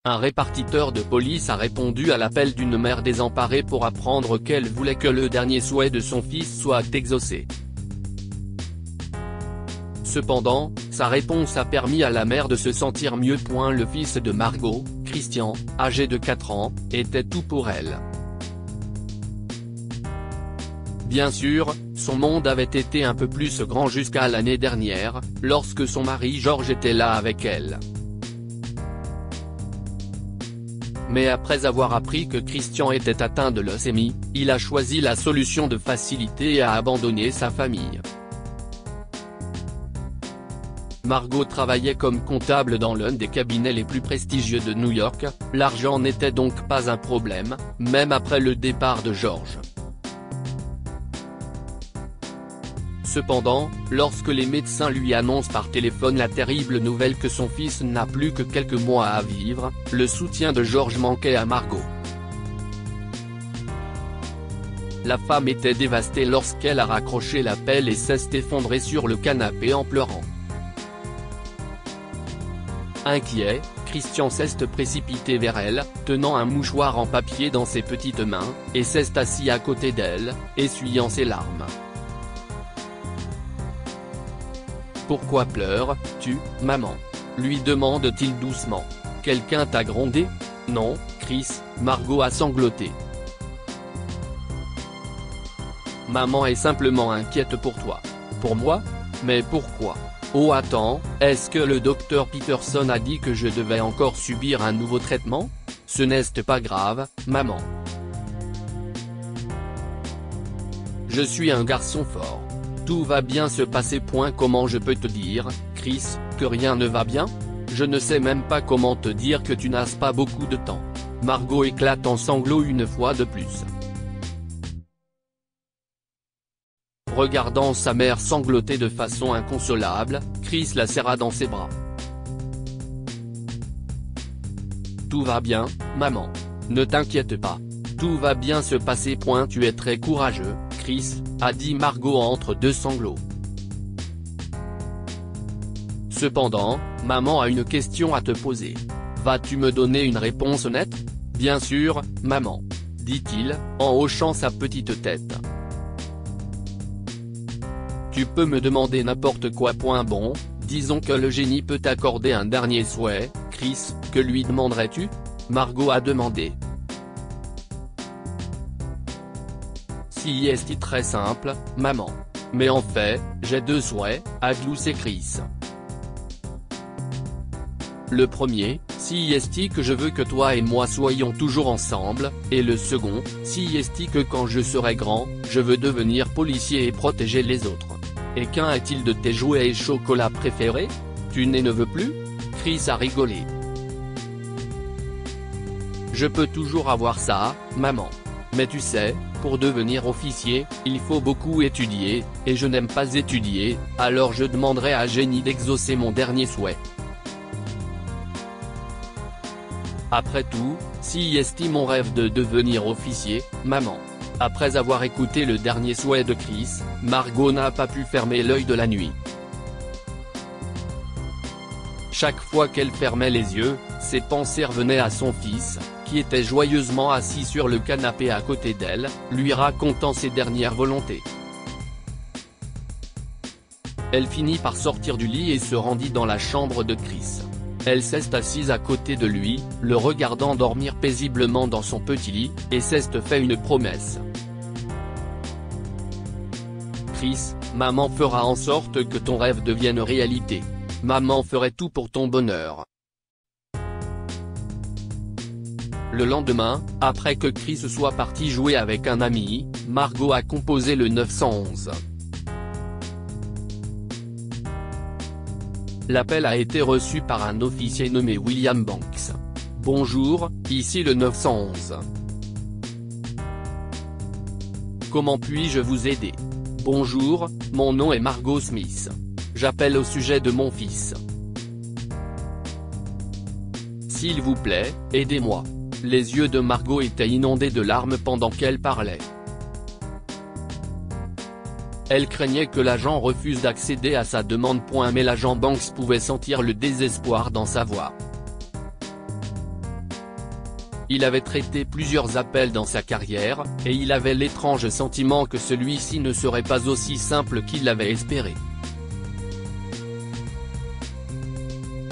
Un répartiteur de police a répondu à l'appel d'une mère désemparée pour apprendre qu'elle voulait que le dernier souhait de son fils soit exaucé. Cependant, sa réponse a permis à la mère de se sentir mieux. Le fils de Margot, Christian, âgé de 4 ans, était tout pour elle. Bien sûr, son monde avait été un peu plus grand jusqu'à l'année dernière, lorsque son mari Georges était là avec elle. Mais après avoir appris que Christian était atteint de leucémie, il a choisi la solution de facilité et a abandonné sa famille. Margot travaillait comme comptable dans l'un des cabinets les plus prestigieux de New York, l'argent n'était donc pas un problème, même après le départ de Georges. Cependant, lorsque les médecins lui annoncent par téléphone la terrible nouvelle que son fils n'a plus que quelques mois à vivre, le soutien de Georges manquait à Margot. La femme était dévastée lorsqu'elle a raccroché l'appel et s'est effondrée sur le canapé en pleurant. Inquiet, Christian s'est précipité vers elle, tenant un mouchoir en papier dans ses petites mains, et s'est assis à côté d'elle, essuyant ses larmes. « Pourquoi pleures-tu, maman ?» lui demande-t-il doucement. « Quelqu'un t'a grondé ?»« Non, Chris », Margot a sangloté. « Maman est simplement inquiète pour toi. »« Pour moi ? Mais pourquoi ? » « Oh attends, est-ce que le docteur Peterson a dit que je devais encore subir un nouveau traitement ? Ce n'est pas grave, maman. Je suis un garçon fort. Tout va bien se passer. Comment je peux te dire, Chris, que rien ne va bien ? Je ne sais même pas comment te dire que tu n'as pas beaucoup de temps. » Margot éclate en sanglots une fois de plus. Regardant sa mère sangloter de façon inconsolable, Chris la serra dans ses bras. « Tout va bien, maman. Ne t'inquiète pas. Tout va bien se passer. Tu es très courageux, Chris, » a dit Margot entre deux sanglots. Cependant, maman a une question à te poser. Vas-tu me donner une réponse honnête ? Bien sûr, maman. Dit-il, en hochant sa petite tête. Tu peux me demander n'importe quoi. Bon, disons que le génie peut t'accorder un dernier souhait, Chris, que lui demanderais-tu ? Margot a demandé. Si est très simple, maman. Mais en fait, j'ai 2 souhaits, a gloussé Chris. Le premier, si est que je veux que toi et moi soyons toujours ensemble, et le second, si est que quand je serai grand, je veux devenir policier et protéger les autres. Et qu'un est-il de tes jouets et chocolats préférés ? Tu ne veux plus ? Chris a rigolé. Je peux toujours avoir ça, maman. Mais tu sais, pour devenir officier, il faut beaucoup étudier, et je n'aime pas étudier, alors je demanderai à Jenny d'exaucer mon dernier souhait. Après tout, si estime mon rêve de devenir officier, maman. Après avoir écouté le dernier souhait de Chris, Margot n'a pas pu fermer l'œil de la nuit. Chaque fois qu'elle fermait les yeux, ses pensées revenaient à son fils, qui était joyeusement assis sur le canapé à côté d'elle, lui racontant ses dernières volontés. Elle finit par sortir du lit et se rendit dans la chambre de Chris. Elle s'est assise à côté de lui, le regardant dormir paisiblement dans son petit lit, et s'est fait une promesse. Chris, maman fera en sorte que ton rêve devienne réalité. Maman ferait tout pour ton bonheur. Le lendemain, après que Chris soit parti jouer avec un ami, Margot a composé le 911. L'appel a été reçu par un officier nommé William Banks. « Bonjour, ici le 911. Comment puis-je vous aider ? Bonjour, mon nom est Margot Smith. J'appelle au sujet de mon fils. S'il vous plaît, aidez-moi. » Les yeux de Margot étaient inondés de larmes pendant qu'elle parlait. Elle craignait que l'agent refuse d'accéder à sa demande. Mais l'agent Banks pouvait sentir le désespoir dans sa voix. Il avait traité plusieurs appels dans sa carrière, et il avait l'étrange sentiment que celui-ci ne serait pas aussi simple qu'il l'avait espéré.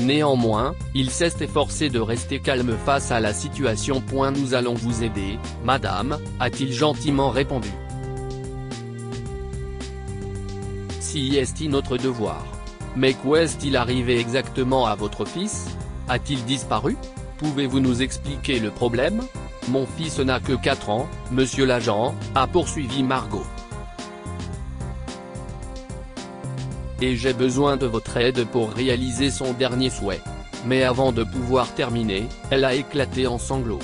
Néanmoins, il s'est efforcé de rester calme face à la situation. Nous allons vous aider, madame, a-t-il gentiment répondu. Si est notre devoir. Mais qu'est-il arrivé exactement à votre fils? A-t-il disparu? Pouvez-vous nous expliquer le problème? Mon fils n'a que 4 ans, monsieur l'agent, a poursuivi Margot. Et j'ai besoin de votre aide pour réaliser son dernier souhait. Mais avant de pouvoir terminer, elle a éclaté en sanglots.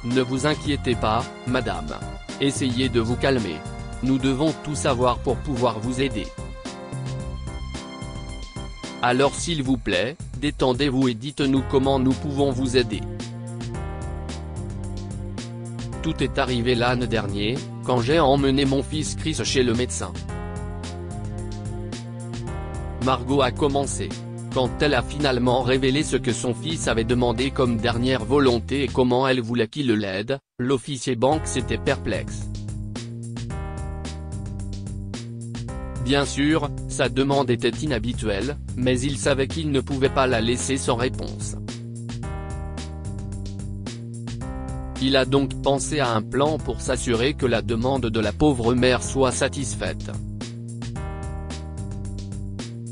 Ne vous inquiétez pas, madame. Essayez de vous calmer. Nous devons tout savoir pour pouvoir vous aider. Alors s'il vous plaît, détendez-vous et dites-nous comment nous pouvons vous aider. Tout est arrivé l'année dernière, quand j'ai emmené mon fils Chris chez le médecin. Margot a commencé. Quand elle a finalement révélé ce que son fils avait demandé comme dernière volonté et comment elle voulait qu'il l'aide, l'officier Banks était perplexe. Bien sûr, sa demande était inhabituelle, mais il savait qu'il ne pouvait pas la laisser sans réponse. Il a donc pensé à un plan pour s'assurer que la demande de la pauvre mère soit satisfaite.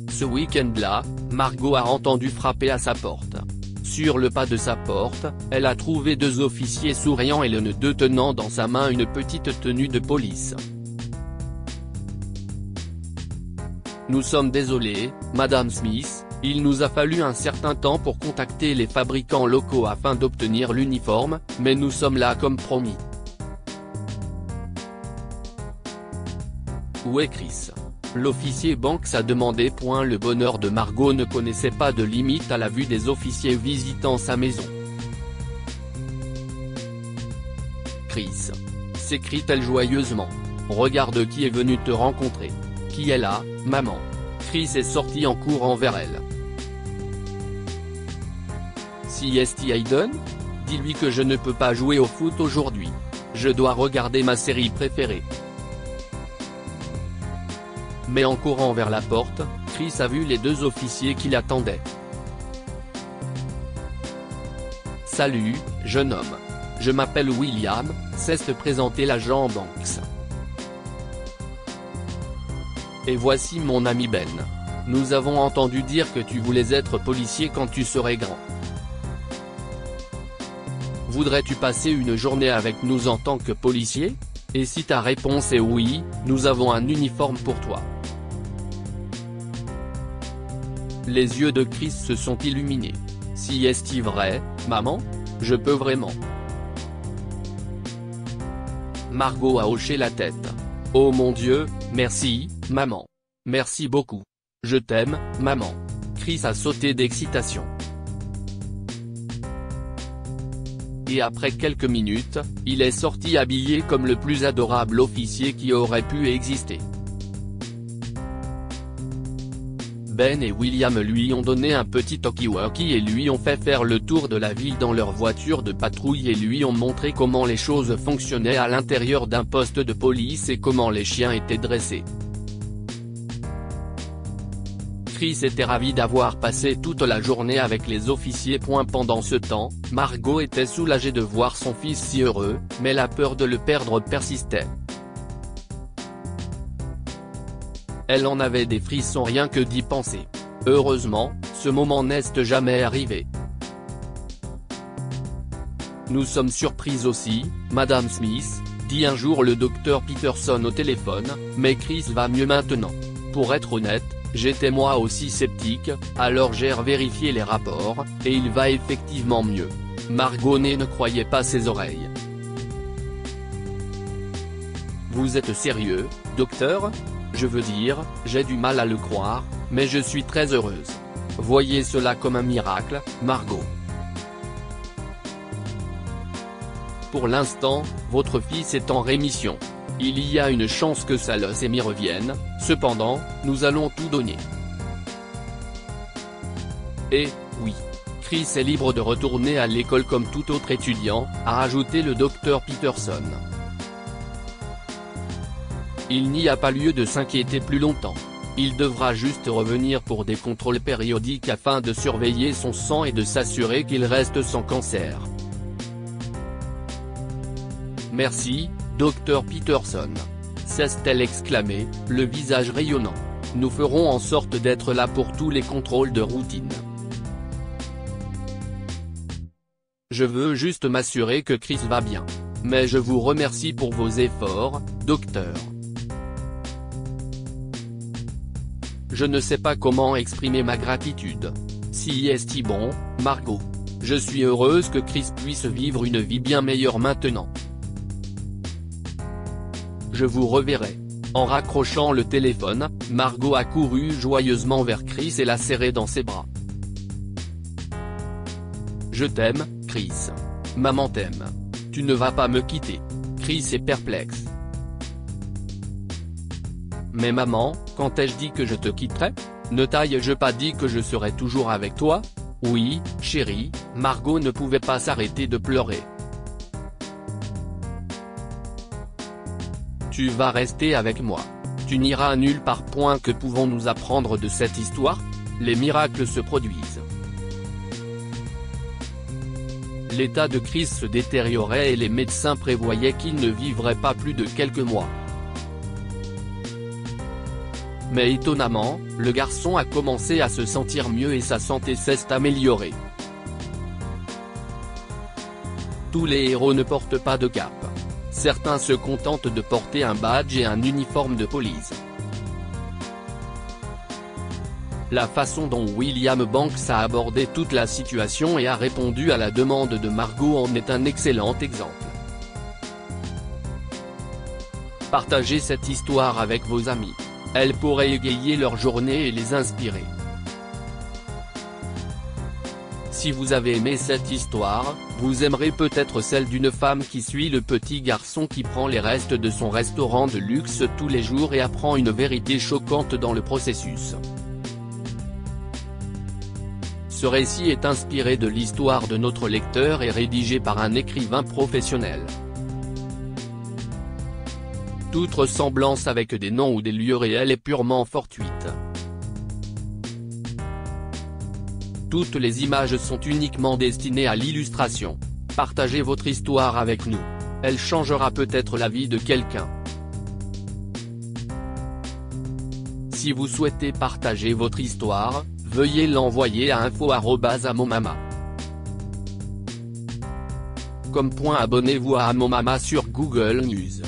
Ce week-end-là, Margot a entendu frapper à sa porte. Sur le pas de sa porte, elle a trouvé 2 officiers souriants et l'un d'eux tenant dans sa main une petite tenue de police. Nous sommes désolés, Madame Smith, il nous a fallu un certain temps pour contacter les fabricants locaux afin d'obtenir l'uniforme, mais nous sommes là comme promis. Où est Chris? L'officier Banks a demandé. Le bonheur de Margot ne connaissait pas de limite à la vue des officiers visitant sa maison. Chris, s'écrie-t-elle joyeusement. Regarde qui est venu te rencontrer. Qui est là, maman? Chris est sorti en courant vers elle. Si est Hayden? Dis-lui que je ne peux pas jouer au foot aujourd'hui. Je dois regarder ma série préférée. Mais en courant vers la porte, Chris a vu les 2 officiers qui l'attendaient. Salut, jeune homme. Je m'appelle William, s'est présenté l'agent Banks. Et voici mon ami Ben. Nous avons entendu dire que tu voulais être policier quand tu serais grand. Voudrais-tu passer une journée avec nous en tant que policier? Et si ta réponse est oui, nous avons un uniforme pour toi. Les yeux de Chris se sont illuminés. Si est-il vrai, maman? Je peux vraiment. Margot a hoché la tête. Oh mon Dieu, merci, maman. Merci beaucoup. Je t'aime, maman. Chris a sauté d'excitation. Et après quelques minutes, il est sorti habillé comme le plus adorable officier qui aurait pu exister. Ben et William lui ont donné un petit talkie-walkie et lui ont fait faire le tour de la ville dans leur voiture de patrouille et lui ont montré comment les choses fonctionnaient à l'intérieur d'un poste de police et comment les chiens étaient dressés. Chris était ravi d'avoir passé toute la journée avec les officiers. Pendant ce temps, Margot était soulagée de voir son fils si heureux, mais la peur de le perdre persistait. Elle en avait des frissons rien que d'y penser. Heureusement, ce moment n'est jamais arrivé. Nous sommes surpris aussi, Madame Smith, dit un jour le docteur Peterson au téléphone, mais Chris va mieux maintenant. Pour être honnête, j'étais moi aussi sceptique, alors j'ai vérifié les rapports, et il va effectivement mieux. Margot ne croyait pas ses oreilles. Vous êtes sérieux, docteur? Je veux dire, j'ai du mal à le croire, mais je suis très heureuse. Voyez cela comme un miracle, Margot. Pour l'instant, votre fils est en rémission. Il y a une chance que sa leucémie revienne, cependant, nous allons tout donner. Et, oui, Chris est libre de retourner à l'école comme tout autre étudiant, a ajouté le Dr Peterson. Il n'y a pas lieu de s'inquiéter plus longtemps. Il devra juste revenir pour des contrôles périodiques afin de surveiller son sang et de s'assurer qu'il reste sans cancer. Merci, Dr Peterson. S'est-elle exclamé, le visage rayonnant. Nous ferons en sorte d'être là pour tous les contrôles de routine. Je veux juste m'assurer que Chris va bien. Mais je vous remercie pour vos efforts, docteur. Je ne sais pas comment exprimer ma gratitude. Si est bon, Margot. Je suis heureuse que Chris puisse vivre une vie bien meilleure maintenant. Je vous reverrai. En raccrochant le téléphone, Margot a couru joyeusement vers Chris et l'a serré dans ses bras. Je t'aime, Chris. Maman t'aime. Tu ne vas pas me quitter. Chris est perplexe. Mais maman, quand ai-je dit que je te quitterais? Ne t'ai-je pas dit que je serais toujours avec toi? Oui, chérie, Margot ne pouvait pas s'arrêter de pleurer. Tu vas rester avec moi. Tu n'iras nulle part. Que pouvons-nous apprendre de cette histoire? Les miracles se produisent. L'état de Chris se détériorait et les médecins prévoyaient qu'il ne vivrait pas plus de quelques mois. Mais étonnamment, le garçon a commencé à se sentir mieux et sa santé s'est améliorée. Tous les héros ne portent pas de cape. Certains se contentent de porter un badge et un uniforme de police. La façon dont William Banks a abordé toute la situation et a répondu à la demande de Margot en est un excellent exemple. Partagez cette histoire avec vos amis. Elle pourrait égayer leur journée et les inspirer. Si vous avez aimé cette histoire, vous aimerez peut-être celle d'une femme qui suit le petit garçon qui prend les restes de son restaurant de luxe tous les jours et apprend une vérité choquante dans le processus. Ce récit est inspiré de l'histoire de notre lecteur et rédigé par un écrivain professionnel. Toute ressemblance avec des noms ou des lieux réels est purement fortuite. Toutes les images sont uniquement destinées à l'illustration. Partagez votre histoire avec nous. Elle changera peut-être la vie de quelqu'un. Si vous souhaitez partager votre histoire, veuillez l'envoyer à info@amomama. Abonnez-vous à Amomama sur Google News.